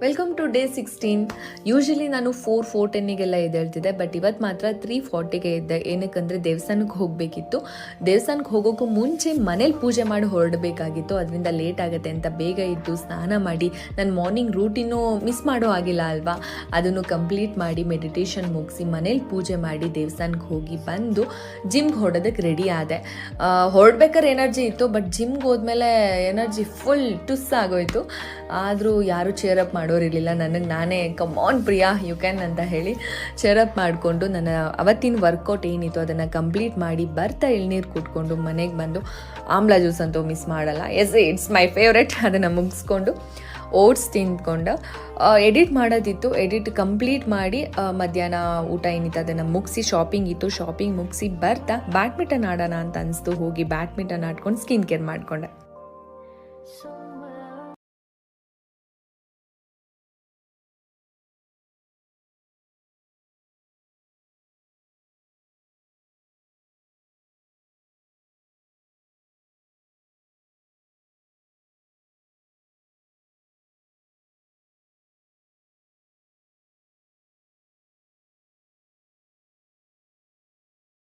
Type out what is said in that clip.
Welcome to day 16. Usually ನಾನು 4:10ಗೆಲ್ಲ ಎದ್ದೇಳ್ತಿದ್ದೆ, but ಇವತ್ತು ಮಾತ್ರ 3:40ಗೆ ಇದ್ದೆ. ಏನಕ್ಕಂದರೆ ದೇವಸ್ಥಾನಕ್ಕೆ ಹೋಗಬೇಕಿತ್ತು. ದೇವಸ್ಥಾನಕ್ಕೆ ಹೋಗೋಕ್ಕೂ ಮುಂಚೆ ಮನೇಲಿ ಪೂಜೆ ಮಾಡಿ ಹೊರಡಬೇಕಾಗಿತ್ತು. ಅದರಿಂದ ಲೇಟ್ ಆಗುತ್ತೆ ಅಂತ ಬೇಗ ಇದ್ದು ಸ್ನಾನ ಮಾಡಿ ನನ್ನ ಮಾರ್ನಿಂಗ್ ರೂಟೀನು ಮಿಸ್ ಮಾಡೋ ಆಗಿಲ್ಲ ಅಲ್ವಾ, ಅದನ್ನು ಕಂಪ್ಲೀಟ್ ಮಾಡಿ ಮೆಡಿಟೇಷನ್ ಮುಗಿಸಿ ಮನೇಲಿ ಪೂಜೆ ಮಾಡಿ ದೇವಸ್ಥಾನಕ್ಕೆ ಹೋಗಿ ಬಂದು ಜಿಮ್ಗೆ ಹೊರಡೋದಕ್ಕೆ ರೆಡಿ ಆದೆ. ಹೊರಡ್ಬೇಕಾದ್ರೆ ಎನರ್ಜಿ ಇತ್ತು, ಬಟ್ ಜಿಮ್ಗೆ ಹೋದ್ಮೇಲೆ ಎನರ್ಜಿ ಫುಲ್ ಟುಸ್ ಆಗೋಯ್ತು. ಆದರೂ ಯಾರೂ ಚೇರಪ್ ಮಾಡೋರಿರಲಿಲ್ಲ. ನನಗೆ ನಾನೇ ಕಮಾನ್ ಪ್ರಿಯಾ ಯು ಕ್ಯಾನ್ ಅಂತ ಹೇಳಿ ಚೇರಪ್ ಮಾಡಿಕೊಂಡು ನನ್ನ ಅವತ್ತಿನ ವರ್ಕೌಟ್ ಏನಿತ್ತು ಅದನ್ನು ಕಂಪ್ಲೀಟ್ ಮಾಡಿ ಬರ್ತಾ ಎಳ್ನೀರು ಕುಟ್ಕೊಂಡು ಮನೆಗೆ ಬಂದು ಆಮ್ಲ ಜ್ಯೂಸ್ ಅಂತೂ ಮಿಸ್ ಮಾಡಲ್ಲ. It's my favourite. ಅದನ್ನು ಮುಗಿಸ್ಕೊಂಡು ಓಟ್ಸ್ ತಿಂದ್ಕೊಂಡು ಎಡಿಟ್ ಮಾಡೋದಿತ್ತು. ಎಡಿಟ್ ಕಂಪ್ಲೀಟ್ ಮಾಡಿ ಮಧ್ಯಾಹ್ನ ಊಟ ಏನಿತ್ತು ಅದನ್ನು ಮುಗಿಸಿ ಶಾಪಿಂಗ್ ಇತ್ತು, ಶಾಪಿಂಗ್ ಮುಗಿಸಿ ಬರ್ತಾ ಬ್ಯಾಡ್ಮಿಂಟನ್ ಆಡೋಣ ಅಂತ ಅನಿಸ್ತು. ಹೋಗಿ ಬ್ಯಾಡ್ಮಿಂಟನ್ ಆಡ್ಕೊಂಡು ಸ್ಕಿನ್ ಕೇರ್ ಮಾಡಿಕೊಂಡೆ.